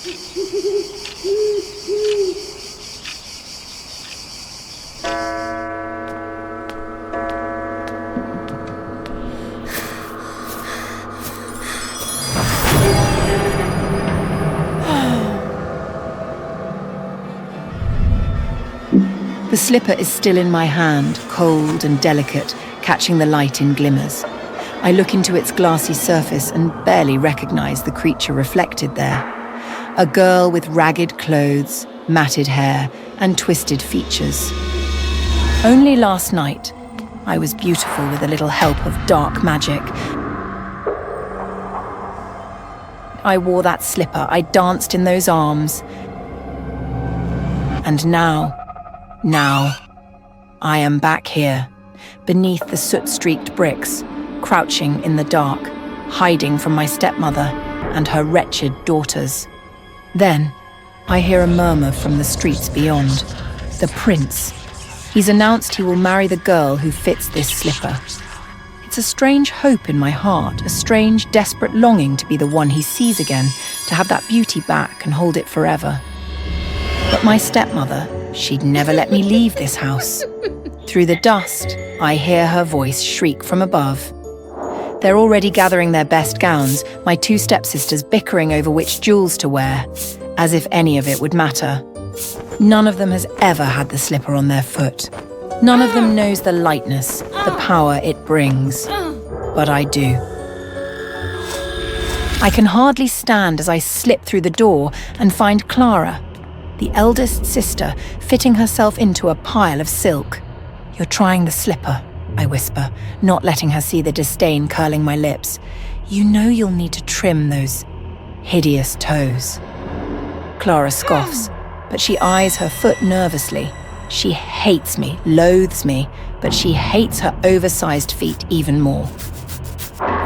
The slipper is still in my hand, cold and delicate, catching the light in glimmers. I look into its glassy surface and barely recognize the creature reflected there. A girl with ragged clothes, matted hair, and twisted features. Only last night, I was beautiful with a little help of dark magic. I wore that slipper, I danced in those arms. And now, I am back here, beneath the soot-streaked bricks, crouching in the dark, hiding from my stepmother and her wretched daughters. Then, I hear a murmur from the streets beyond. The prince. He's announced he will marry the girl who fits this slipper. It's a strange hope in my heart, a strange, desperate longing to be the one he sees again, to have that beauty back and hold it forever. But my stepmother, she'd never let me leave this house. Through the dust, I hear her voice shriek from above. They're already gathering their best gowns, my two stepsisters bickering over which jewels to wear, as if any of it would matter. None of them has ever had the slipper on their foot. None of them knows the lightness, the power it brings. But I do. I can hardly stand as I slip through the door and find Clara, the eldest sister, fitting herself into a pile of silk. "You're trying the slipper," I whisper, not letting her see the disdain curling my lips. "You know you'll need to trim those hideous toes." Clara scoffs, but she eyes her foot nervously. She hates me, loathes me, but she hates her oversized feet even more.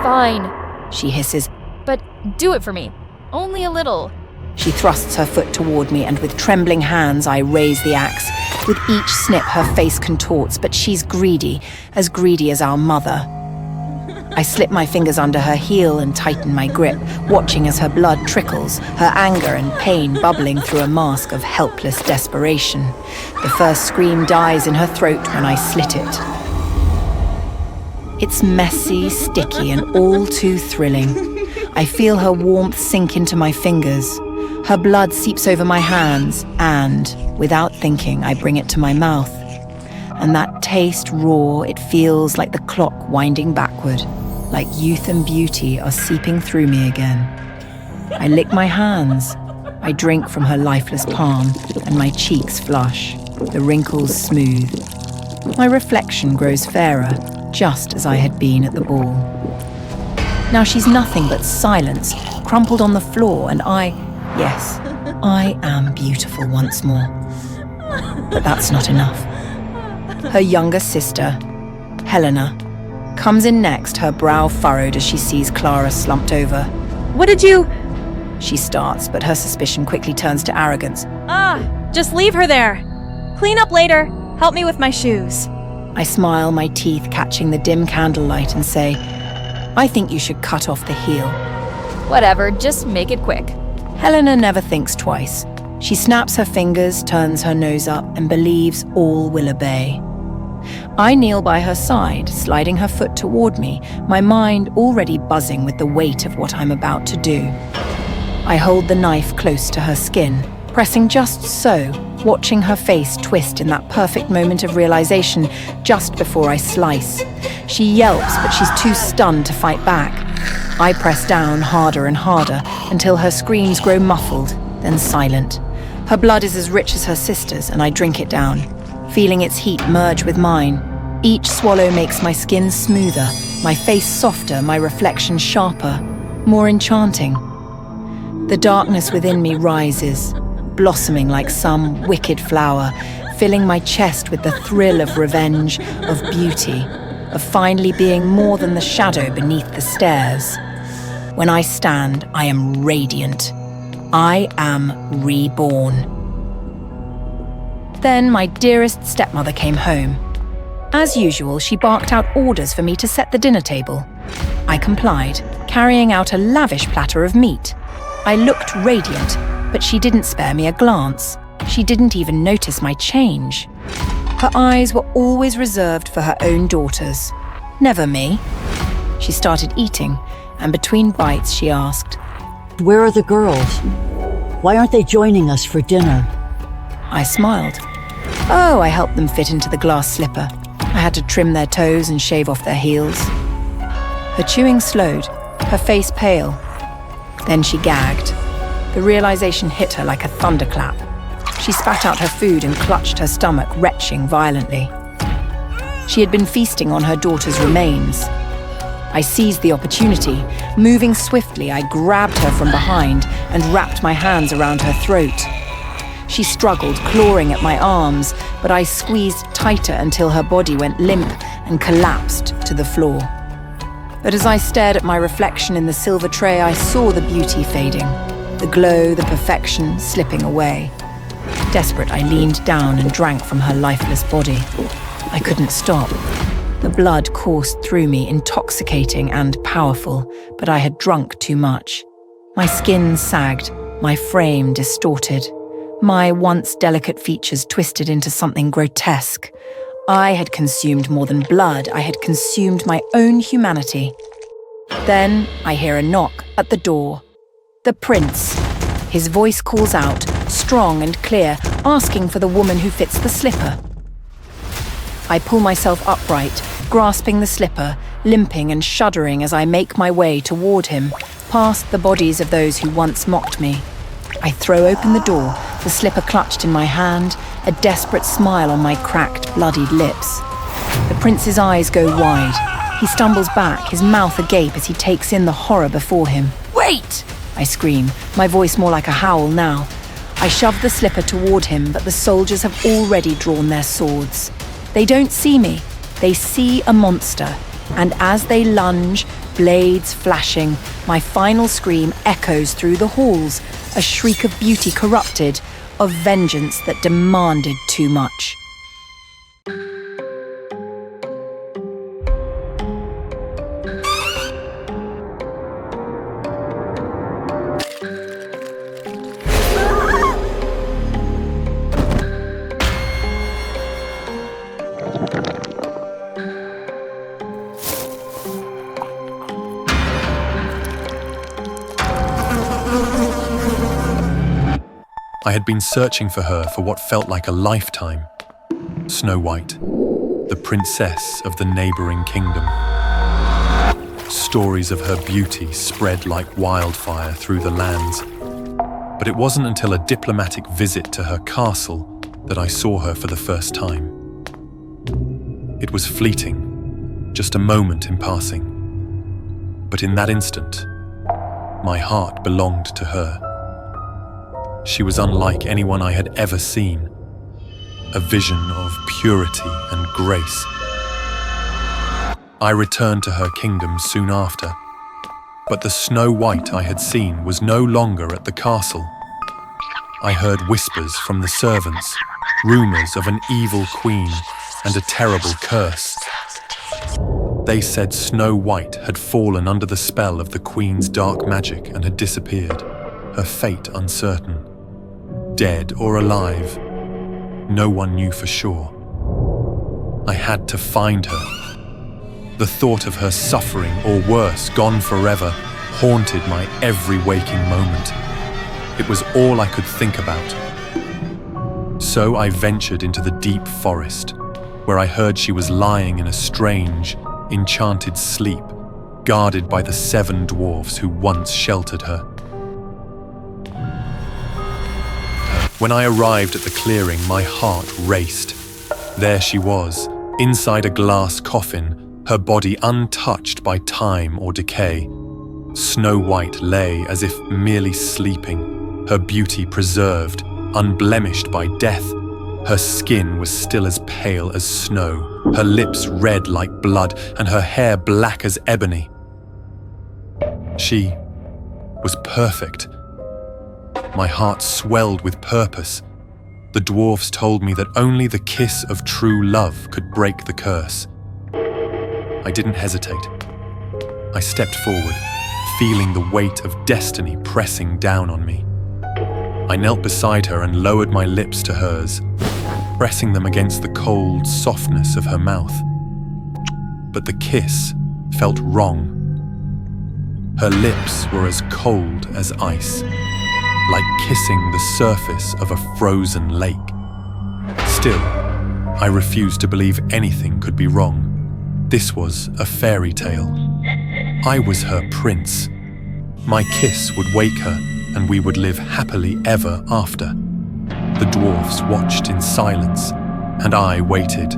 "Fine," she hisses. "but do it for me. Only a little." She thrusts her foot toward me, and with trembling hands I raise the axe. With each snip her face contorts, but she's greedy as our mother. I slip my fingers under her heel and tighten my grip, watching as her blood trickles, her anger and pain bubbling through a mask of helpless desperation. The first scream dies in her throat when I slit it. It's messy, sticky, and all too thrilling. I feel her warmth sink into my fingers. Her blood seeps over my hands, and, without thinking, I bring it to my mouth. And that taste raw, it feels like the clock winding backward, like youth and beauty are seeping through me again. I lick my hands. I drink from her lifeless palm, and my cheeks flush, the wrinkles smooth. My reflection grows fairer, just as I had been at the ball. Now she's nothing but silence, crumpled on the floor, and yes, I am beautiful once more. But that's not enough. Her younger sister, Helena, comes in next, her brow furrowed as she sees Clara slumped over. "What did you—" She starts, but her suspicion quickly turns to arrogance. Just leave her there. Clean up later. Help me with my shoes." I smile, my teeth catching the dim candlelight, and say, "I think you should cut off the heel." "Whatever, just make it quick." Helena never thinks twice. She snaps her fingers, turns her nose up, and believes all will obey. I kneel by her side, sliding her foot toward me, my mind already buzzing with the weight of what I'm about to do. I hold the knife close to her skin, pressing just so, watching her face twist in that perfect moment of realization just before I slice. She yelps, but she's too stunned to fight back. I press down harder and harder until her screams grow muffled, then silent. Her blood is as rich as her sister's, and I drink it down, feeling its heat merge with mine. Each swallow makes my skin smoother, my face softer, my reflection sharper, more enchanting. The darkness within me rises, blossoming like some wicked flower, filling my chest with the thrill of revenge, of beauty, of finally being more than the shadow beneath the stairs. When I stand, I am radiant. I am reborn. Then my dearest stepmother came home. As usual, she barked out orders for me to set the dinner table. I complied, carrying out a lavish platter of meat. I looked radiant, But she didn't spare me a glance. She didn't even notice my change. Her eyes were always reserved for her own daughters, never me. She started eating, and between bites she asked, "Where are the girls? Why aren't they joining us for dinner?" I smiled. Oh, I helped them fit into the glass slipper. I had to trim their toes and shave off their heels. Her chewing slowed, her face pale. Then she gagged. The realization hit her like a thunderclap. She spat out her food and clutched her stomach, retching violently. She had been feasting on her daughter's remains. I seized the opportunity. Moving swiftly, I grabbed her from behind and wrapped my hands around her throat. She struggled, clawing at my arms, but I squeezed tighter until her body went limp and collapsed to the floor. But as I stared at my reflection in the silver tray, I saw the beauty fading, the glow, the perfection slipping away. Desperate, I leaned down and drank from her lifeless body. I couldn't stop. The blood coursed through me, intoxicating and powerful, but I had drunk too much. My skin sagged, my frame distorted. My once delicate features twisted into something grotesque. I had consumed more than blood. I had consumed my own humanity. Then I hear a knock at the door. The prince. His voice calls out, strong and clear, asking for the woman who fits the slipper. I pull myself upright, grasping the slipper, limping and shuddering as I make my way toward him, past the bodies of those who once mocked me. I throw open the door, the slipper clutched in my hand, a desperate smile on my cracked, bloodied lips. The prince's eyes go wide. He stumbles back, his mouth agape as he takes in the horror before him. "Wait!" I scream, my voice more like a howl now. I shove the slipper toward him, but the soldiers have already drawn their swords. They don't see me. They see a monster. And as they lunge, blades flashing, my final scream echoes through the halls, a shriek of beauty corrupted, of vengeance that demanded too much. I had been searching for her for what felt like a lifetime. Snow White, the princess of the neighboring kingdom. Stories of her beauty spread like wildfire through the lands. But it wasn't until a diplomatic visit to her castle that I saw her for the first time. It was fleeting, just a moment in passing. But in that instant, my heart belonged to her. She was unlike anyone I had ever seen, a vision of purity and grace. I returned to her kingdom soon after, but the Snow White I had seen was no longer at the castle. I heard whispers from the servants, rumors of an evil queen and a terrible curse. They said Snow White had fallen under the spell of the queen's dark magic and had disappeared, her fate uncertain. Dead or alive, no one knew for sure. I had to find her. The thought of her suffering, or worse, gone forever, haunted my every waking moment. It was all I could think about. So I ventured into the deep forest, where I heard she was lying in a strange, enchanted sleep, guarded by the 7 dwarves who once sheltered her. When I arrived at the clearing, my heart raced. There she was, inside a glass coffin, her body untouched by time or decay. Snow White lay as if merely sleeping, her beauty preserved, unblemished by death. Her skin was still as pale as snow, her lips red like blood, and her hair black as ebony. She was perfect. My heart swelled with purpose. The dwarfs told me that only the kiss of true love could break the curse. I didn't hesitate. I stepped forward, feeling the weight of destiny pressing down on me. I knelt beside her and lowered my lips to hers, pressing them against the cold softness of her mouth. But the kiss felt wrong. Her lips were as cold as ice, like kissing the surface of a frozen lake. Still, I refused to believe anything could be wrong. This was a fairy tale. I was her prince. My kiss would wake her, and we would live happily ever after. The dwarfs watched in silence, and I waited.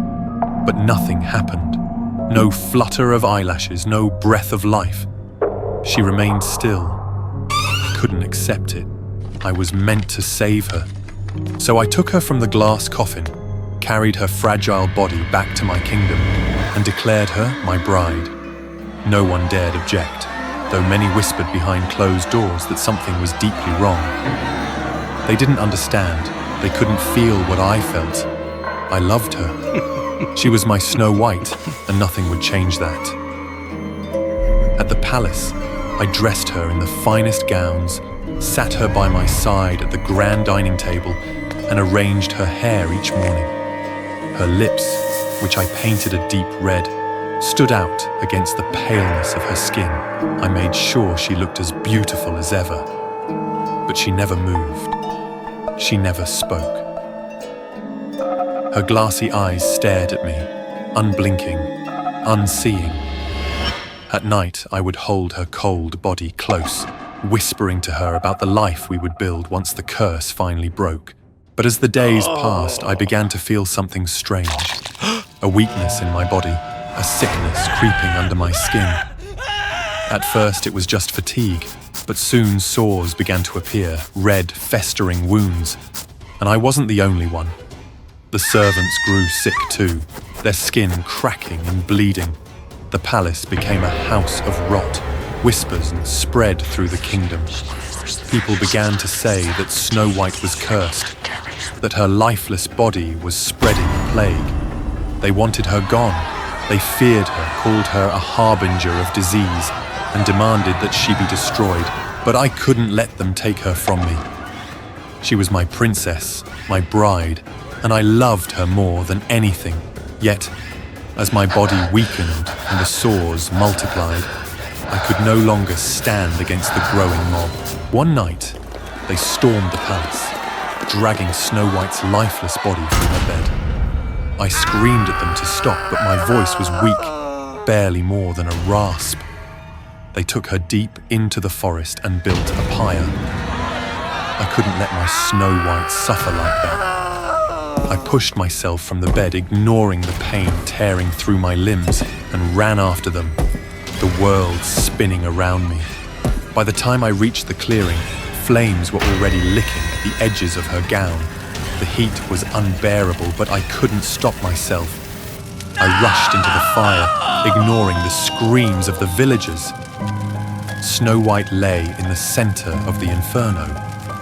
But nothing happened. No flutter of eyelashes, no breath of life. She remained still. I couldn't accept it. I was meant to save her. So I took her from the glass coffin, carried her fragile body back to my kingdom, and declared her my bride. No one dared object, though many whispered behind closed doors that something was deeply wrong. They didn't understand. They couldn't feel what I felt. I loved her. She was my Snow White, and nothing would change that. At the palace, I dressed her in the finest gowns, sat her by my side at the grand dining table, and arranged her hair each morning. Her lips, which I painted a deep red, stood out against the paleness of her skin. I made sure she looked as beautiful as ever. But she never moved. She never spoke. Her glassy eyes stared at me, unblinking, unseeing. At night, I would hold her cold body close, whispering to her about the life we would build once the curse finally broke. But as the days passed, I began to feel something strange. A weakness in my body, a sickness creeping under my skin. At first, it was just fatigue, but soon sores began to appear, red, festering wounds. And I wasn't the only one. The servants grew sick too, their skin cracking and bleeding. The palace became a house of rot. Whispers spread through the kingdom. People began to say that Snow White was cursed, that her lifeless body was spreading the plague. They wanted her gone. They feared her, called her a harbinger of disease, and demanded that she be destroyed. But I couldn't let them take her from me. She was my princess, my bride, and I loved her more than anything. Yet, as my body weakened and the sores multiplied, I could no longer stand against the growing mob. One night, they stormed the palace, dragging Snow White's lifeless body through her bed. I screamed at them to stop, but my voice was weak, barely more than a rasp. They took her deep into the forest and built a pyre. I couldn't let my Snow White suffer like that. I pushed myself from the bed, ignoring the pain tearing through my limbs, and ran after them, the world spinning around me. By the time I reached the clearing, flames were already licking at the edges of her gown. The heat was unbearable, but I couldn't stop myself. I rushed into the fire, ignoring the screams of the villagers. Snow White lay in the center of the inferno,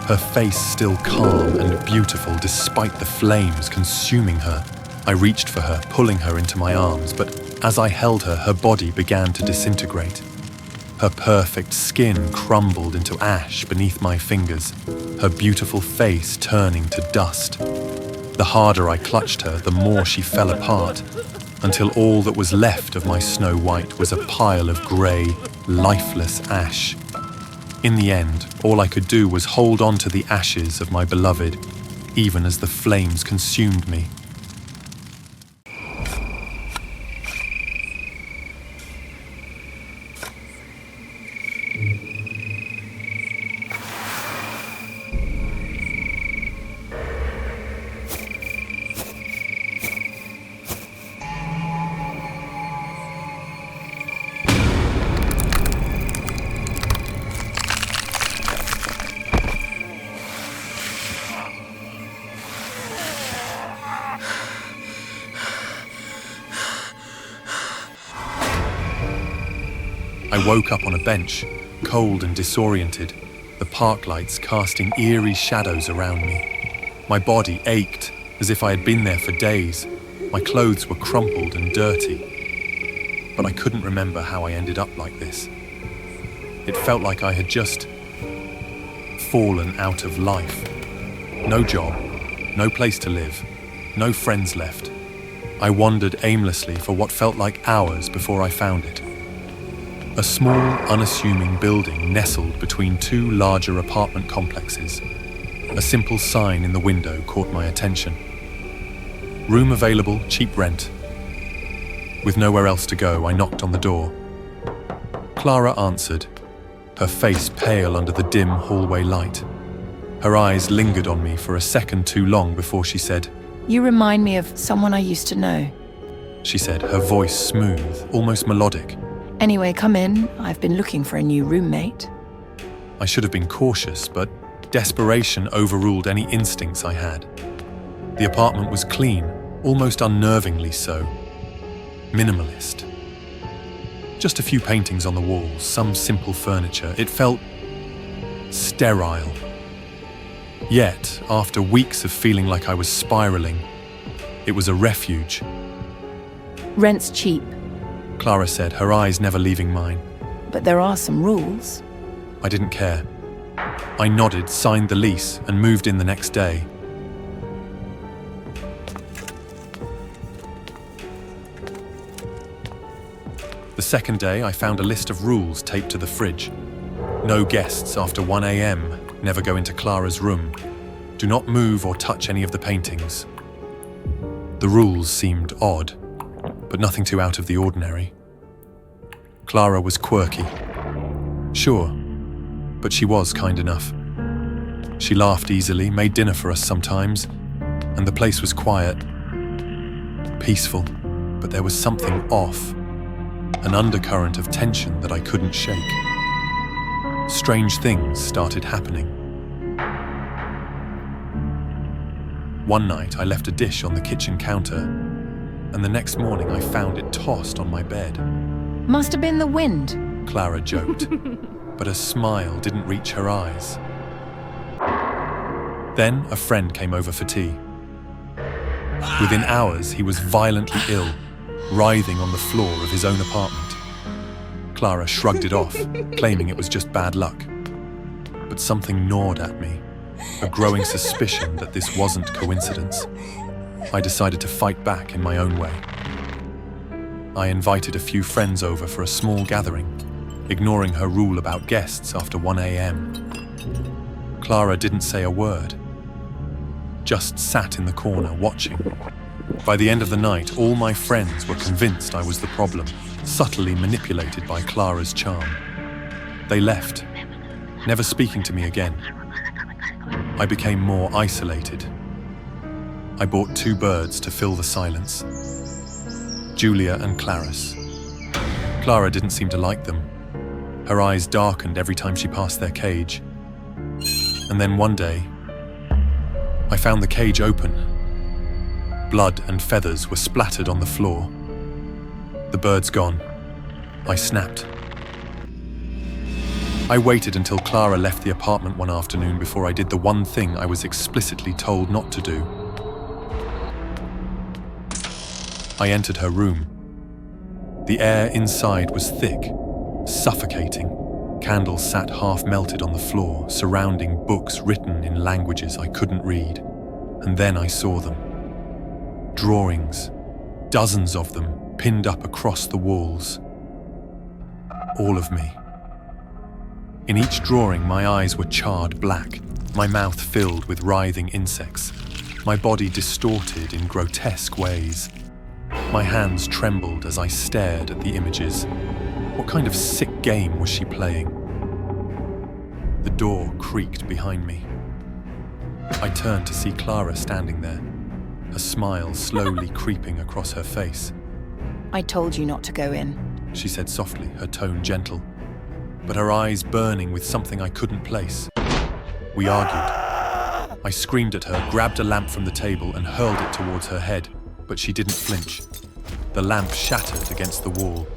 her face still calm and beautiful despite the flames consuming her. I reached for her, pulling her into my arms, but as I held her, her body began to disintegrate. Her perfect skin crumbled into ash beneath my fingers, her beautiful face turning to dust. The harder I clutched her, the more she fell apart, until all that was left of my Snow White was a pile of grey, lifeless ash. In the end, all I could do was hold on to the ashes of my beloved, even as the flames consumed me. I woke up on a bench, cold and disoriented, the park lights casting eerie shadows around me. My body ached as if I had been there for days. My clothes were crumpled and dirty. But I couldn't remember how I ended up like this. It felt like I had just fallen out of life. No job, no place to live, no friends left. I wandered aimlessly for what felt like hours before I found it. A small, unassuming building nestled between two larger apartment complexes. A simple sign in the window caught my attention. Room available, cheap rent. With nowhere else to go, I knocked on the door. Clara answered, her face pale under the dim hallway light. Her eyes lingered on me for a second too long before she said, You remind me of someone I used to know. She said, her voice smooth, almost melodic. Anyway, come in. I've been looking for a new roommate. I should have been cautious, but desperation overruled any instincts I had. The apartment was clean, almost unnervingly so. Minimalist. Just a few paintings on the walls, some simple furniture. It felt sterile. Yet, after weeks of feeling like I was spiraling, it was a refuge. Rent's cheap, Clara said, her eyes never leaving mine. but there are some rules. I didn't care. I nodded, signed the lease, and moved in the next day. The second day, I found a list of rules taped to the fridge. No guests after 1 a.m. Never go into Clara's room. Do not move or touch any of the paintings. The rules seemed odd, but nothing too out of the ordinary. Clara was quirky. Sure, but she was kind enough. She laughed easily, made dinner for us sometimes, and the place was quiet. Peaceful, but there was something off. An undercurrent of tension that I couldn't shake. Strange things started happening. One night I left a dish on the kitchen counter, and the next morning I found it tossed on my bed. Must have been the wind. Clara joked, but a smile didn't reach her eyes. Then a friend came over for tea. Within hours, he was violently ill, writhing on the floor of his own apartment. Clara shrugged it off, claiming it was just bad luck. But something gnawed at me, a growing suspicion that this wasn't coincidence. I decided to fight back in my own way. I invited a few friends over for a small gathering, ignoring her rule about guests after 1 a.m. Clara didn't say a word, just sat in the corner watching. By the end of the night, all my friends were convinced I was the problem, subtly manipulated by Clara's charm. They left, never speaking to me again. I became more isolated. I bought 2 birds to fill the silence. Julia and Clarice. Clara didn't seem to like them. Her eyes darkened every time she passed their cage. And then one day, I found the cage open. Blood and feathers were splattered on the floor. The birds gone. I snapped. I waited until Clara left the apartment one afternoon before I did the one thing I was explicitly told not to do. I entered her room. The air inside was thick, suffocating. Candles sat half-melted on the floor, surrounding books written in languages I couldn't read. And then I saw them. Drawings, dozens of them, pinned up across the walls. All of me. In each drawing, my eyes were charred black, my mouth filled with writhing insects, my body distorted in grotesque ways. My hands trembled as I stared at the images. What kind of sick game was she playing? The door creaked behind me. I turned to see Clara standing there, a smile slowly creeping across her face. I told you not to go in. She said softly, her tone gentle, but her eyes burning with something I couldn't place. We argued. I screamed at her, grabbed a lamp from the table and hurled it towards her head, but she didn't flinch. The lamp shattered against the wall.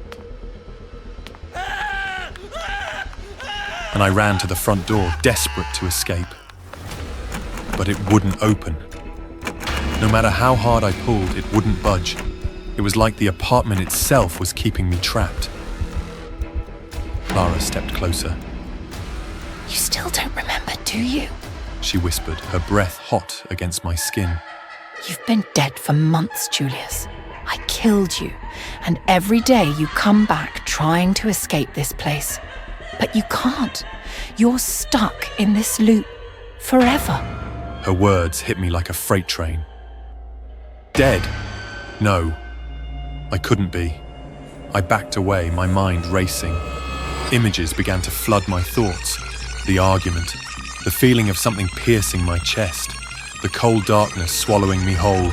And I ran to the front door, desperate to escape. But it wouldn't open. No matter how hard I pulled, it wouldn't budge. It was like the apartment itself was keeping me trapped. Clara stepped closer. You still don't remember, do you? she whispered, her breath hot against my skin. You've been dead for months, Julius. I killed you, and every day you come back trying to escape this place. But you can't. You're stuck in this loop forever. Her words hit me like a freight train. Dead? No, I couldn't be. I backed away, my mind racing. Images began to flood my thoughts. The argument, the feeling of something piercing my chest, the cold darkness swallowing me whole.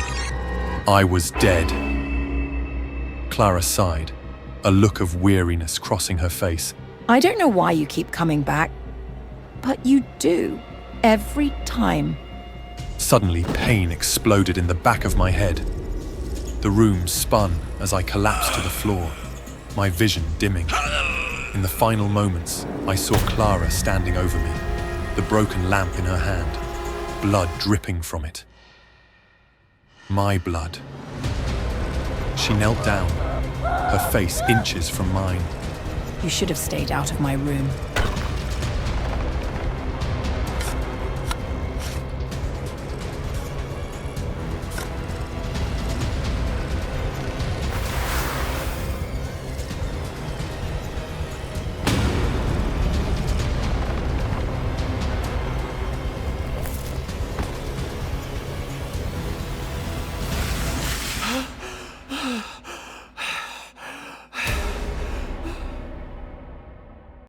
I was dead. Clara sighed, a look of weariness crossing her face. I don't know why you keep coming back, but you do, every time. Suddenly, pain exploded in the back of my head. The room spun as I collapsed to the floor, my vision dimming. In the final moments, I saw Clara standing over me, the broken lamp in her hand, blood dripping from it. My blood. She knelt down, her face inches from mine. You should have stayed out of my room.